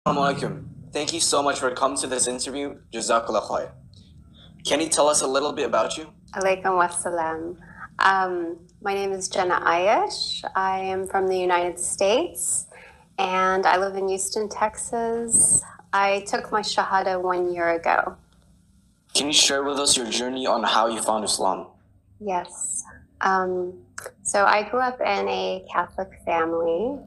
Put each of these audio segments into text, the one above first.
Assalamualaikum. Thank you so much for coming to this interview. Jazakallah khair. Can you tell us a little bit about you? Alaikum wassalam. My name is Jenna Ayash. I am from the United States and I live in Houston, Texas. I took my Shahada 1 year ago. Can you share with us your journey on how you found Islam? Yes. So I grew up in a Catholic family,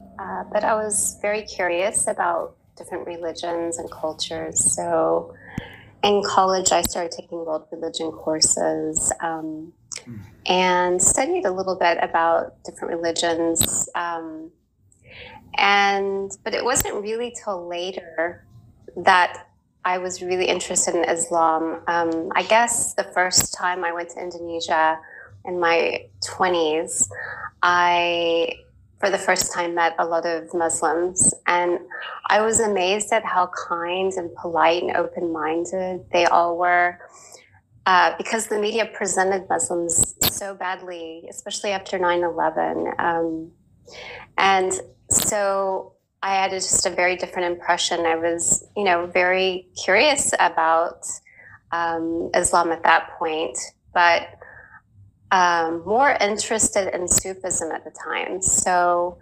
but I was very curious about different religions and cultures. So in college, I started taking world religion courses and studied a little bit about different religions. But it wasn't really till later that I was really interested in Islam. I guess the first time I went to Indonesia in my 20s, I, for the first time, met a lot of Muslims. And I was amazed at how kind and polite and open-minded they all were. Because the media presented Muslims so badly, especially after 9/11. And so I had just a very different impression. I was, very curious about Islam at that point, but more interested in Sufism at the time. So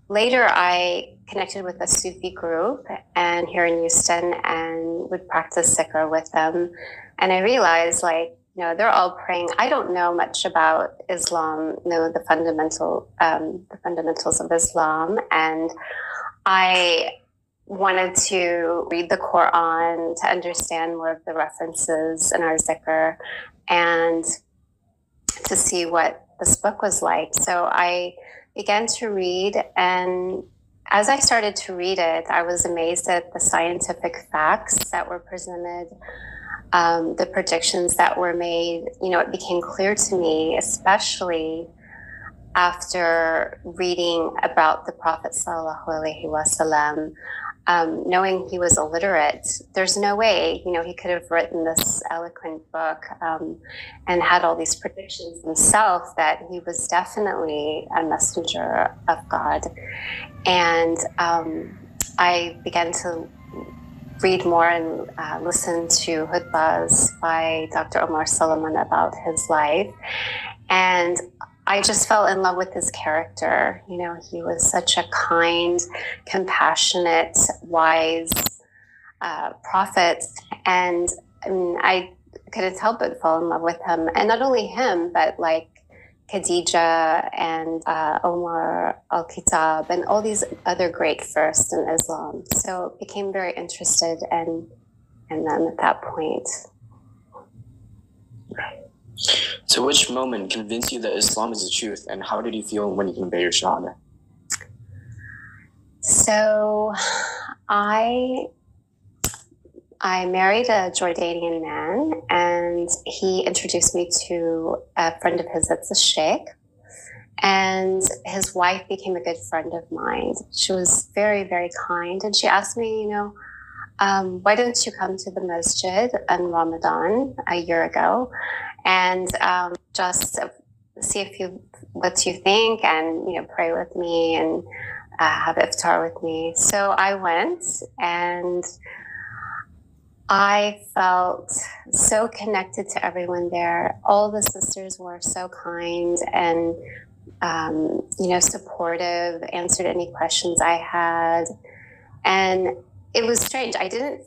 later I connected with a Sufi group and here in Houston and would practice zikr with them. And I realized they're all praying. I don't know much about Islam, the fundamentals of Islam. And I wanted to read the Quran to understand more of the references in our zikr and to see what this book was like. So I began to read, and as I started to read it, I was amazed at the scientific facts that were presented, the predictions that were made. It became clear to me, especially after reading about the Prophet sallallahu alaihi wasallam, knowing he was illiterate. There's no way, he could have written this eloquent book and had all these predictions himself, that he was definitely a messenger of God. And I began to read more and listen to khutbahs by Dr. Omar Suleiman about his life. And I just fell in love with his character. He was such a kind, compassionate, wise prophet. And I couldn't help but fall in love with him. And not only him, but Khadija and Omar al-Khattab and all these other great firsts in Islam. So became very interested in them at that point. So which moment convinced you that Islam is the truth, and how did you feel when you conveyed your Shahada? So I married a Jordanian man, and he introduced me to a friend of his that's a sheikh, and his wife became a good friend of mine. She was very, very kind, and she asked me, why don't you come to the masjid in Ramadan a year ago and just see what you think, and pray with me and have iftar with me. So I went, and I felt so connected to everyone there. All the sisters were so kind and supportive, answered any questions I had. And it was strange. I didn't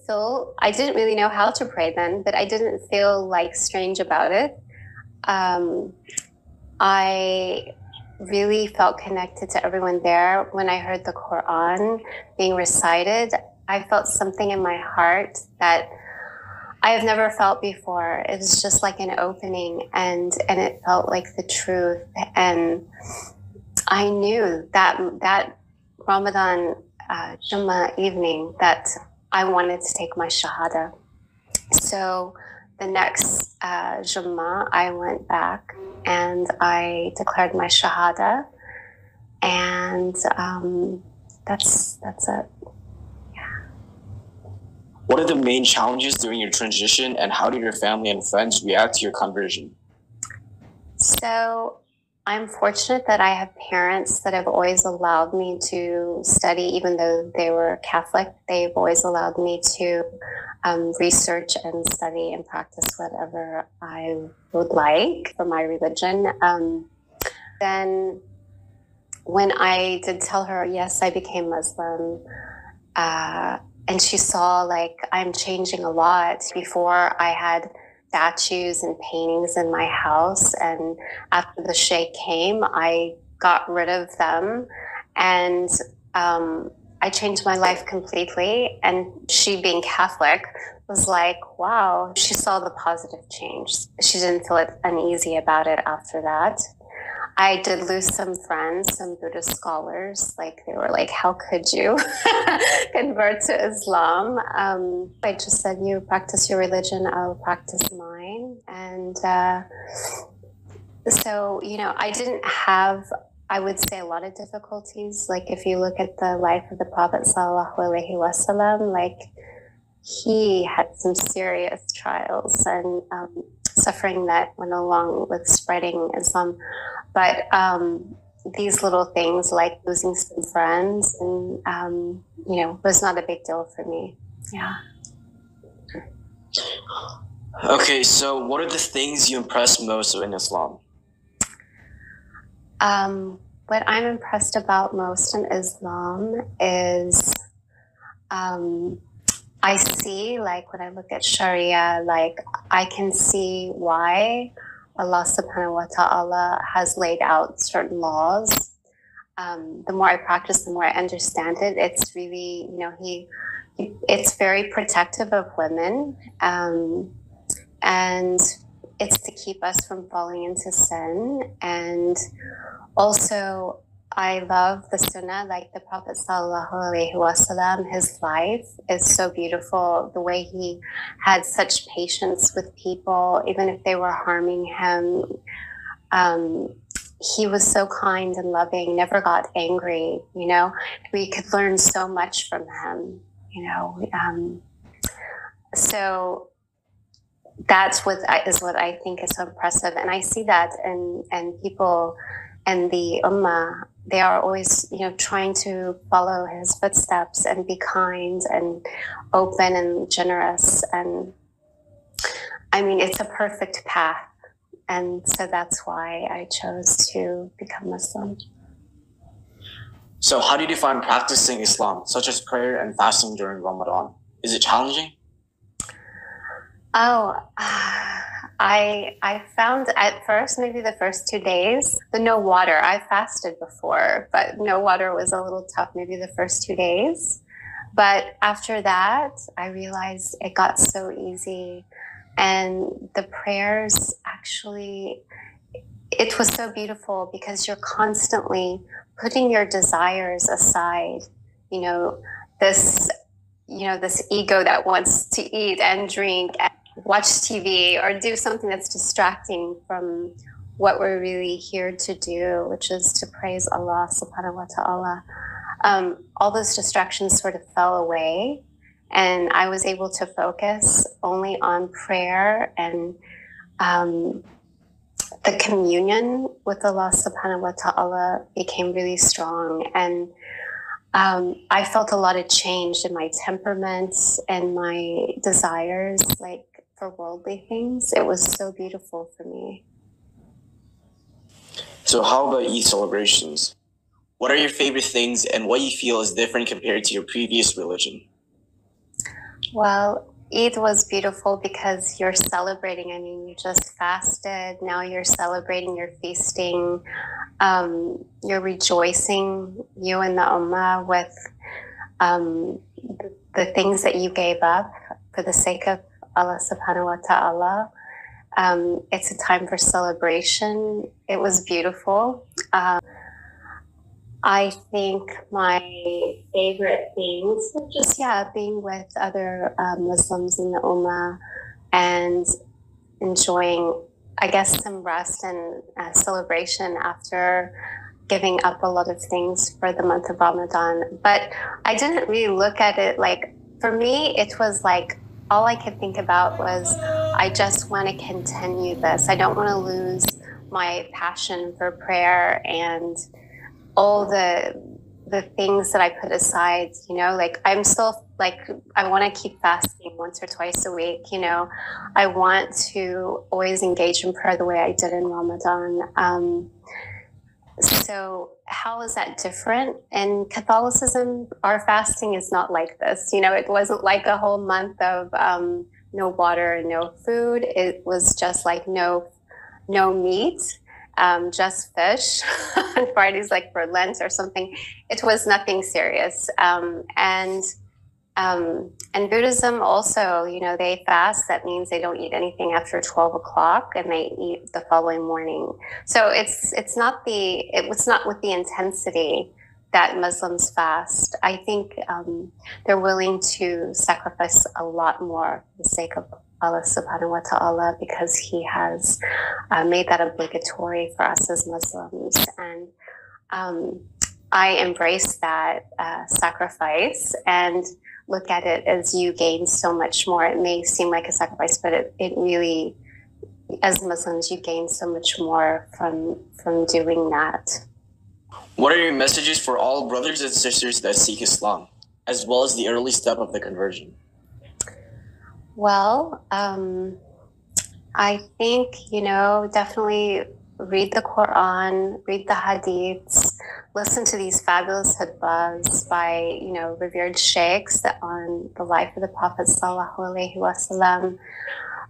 really know how to pray then, but I didn't feel strange about it. I really felt connected to everyone there. When I heard the Quran being recited, I felt something in my heart that I have never felt before. It was just like an opening, and it felt like the truth. And I knew that Ramadan Jummah evening that I wanted to take my Shahada. So the next Jummah, I went back and I declared my Shahada, and that's it. Yeah. What are the main challenges during your transition, and how did your family and friends react to your conversion? So I'm fortunate that I have parents that have always allowed me to study, even though they were Catholic. They've always allowed me to research and study and practice whatever I would like for my religion. Then when I did tell her, yes, I became Muslim, and she saw like I'm changing a lot. Before I had statues and paintings in my house, and after the Sheikh came, I got rid of them, and I changed my life completely. And she, being Catholic, was like, wow, she saw the positive change. She didn't feel uneasy about it after that. I did lose some friends, some Buddhist scholars. Like, they were like, how could you convert to Islam? I just said, you practice your religion, I'll practice mine. And so, you know, I didn't have, I would say, a lot of difficulties. Like, if you look at the life of the Prophet Sallallahu Alaihi Wasallam, like, he had some serious trials and suffering that went along with spreading Islam. But these little things like losing some friends and, you know, was not a big deal for me. Yeah. Okay, so what are the things you impress most in Islam? What I'm impressed about most in Islam is I see, like, when I look at Sharia, like, I can see why Allah subhanahu wa ta'ala has laid out certain laws. The more I practice, the more I understand it. It's really, you know, it's very protective of women. And it's to keep us from falling into sin. And also, I love the Sunnah, like the Prophet Sallallahu Alaihi Wasallam. His life is so beautiful. The way he had such patience with people, even if they were harming him. He was so kind and loving, never got angry, you know. We could learn so much from him, you know. So that's what I think is so impressive. And I see that in people and the Ummah. They are always, you know, trying to follow his footsteps and be kind and open and generous. And I mean, it's a perfect path. And so that's why I chose to become Muslim. So how do you define practicing Islam, such as prayer and fasting during Ramadan? Is it challenging? Oh, I found at first, maybe the first 2 days, the no water. I fasted before, but no water was a little tough, maybe the first 2 days. But after that, I realized it got so easy. And the prayers actually, it was so beautiful because you're constantly putting your desires aside. You know, this ego that wants to eat and drink and watch TV or do something that's distracting from what we're really here to do, which is to praise Allah subhanahu wa ta'ala. All those distractions sort of fell away, and I was able to focus only on prayer and the communion with Allah subhanahu wa ta'ala became really strong. And I felt a lot of change in my temperaments and my desires, like for worldly things. It was so beautiful for me. So how about Eid celebrations? What are your favorite things and what you feel is different compared to your previous religion? Well, Eid was beautiful because you're celebrating. I mean, you just fasted. Now you're celebrating, you're feasting, you're rejoicing, you and the Ummah, with the things that you gave up for the sake of Allah subhanahu wa ta'ala. It's a time for celebration. It was beautiful. I think my favorite things are just, being with other Muslims in the Ummah and enjoying, I guess, some rest and celebration after giving up a lot of things for the month of Ramadan. But I didn't really look at it like, for me, it was like, all I could think about was, I just want to continue this. I don't want to lose my passion for prayer and all the things that I put aside, you know, like I'm still like, I want to keep fasting once or twice a week, you know, I want to always engage in prayer the way I did in Ramadan. So how is that different? In Catholicism, our fasting is not like this. You know, it wasn't like a whole month of no water and no food. It was just like no meat, just fish on Fridays, like for Lent or something. It was nothing serious. And Buddhism also, you know, they fast. That means they don't eat anything after 12 o'clock and they eat the following morning. So it's not with the intensity that Muslims fast. I think they're willing to sacrifice a lot more for the sake of Allah subhanahu wa ta'ala, because he has made that obligatory for us as Muslims. And I embrace that sacrifice and look at it as you gain so much more. It may seem like a sacrifice, but it really, as Muslims, you gain so much more from doing that. What are your messages for all brothers and sisters that seek Islam, as well as the early step of the conversion? Well, I think, you know, definitely read the Quran, read the Hadiths, listen to these fabulous khutbahs by, you know, revered sheikhs on the life of the Prophet sallallahu alaihi wasallam.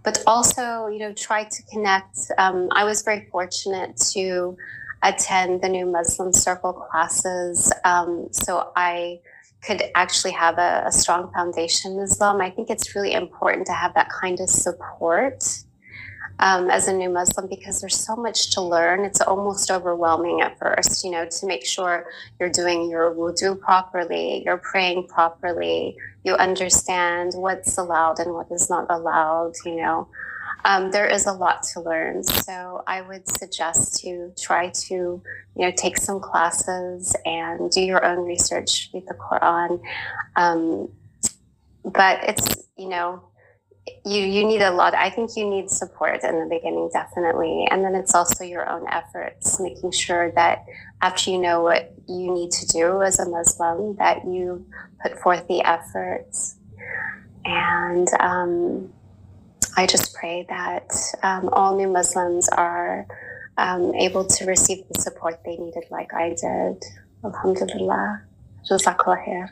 But also, you know, try to connect. I was very fortunate to attend the New Muslim Circle classes, so I could actually have a strong foundation in Islam. I think it's really important to have that kind of support as a new Muslim, because there's so much to learn. It's almost overwhelming at first, you know, to make sure you're doing your wudu properly, you're praying properly, you understand what's allowed and what is not allowed, you know. There is a lot to learn. So I would suggest to try to, you know, take some classes and do your own research, read the Quran. But it's, you know, you need a lot. I think you need support in the beginning, definitely. And then it's also your own efforts, making sure that after you know what you need to do as a Muslim, that you put forth the efforts. And I just pray that all new Muslims are able to receive the support they needed like I did. Alhamdulillah. Jazakallah khair.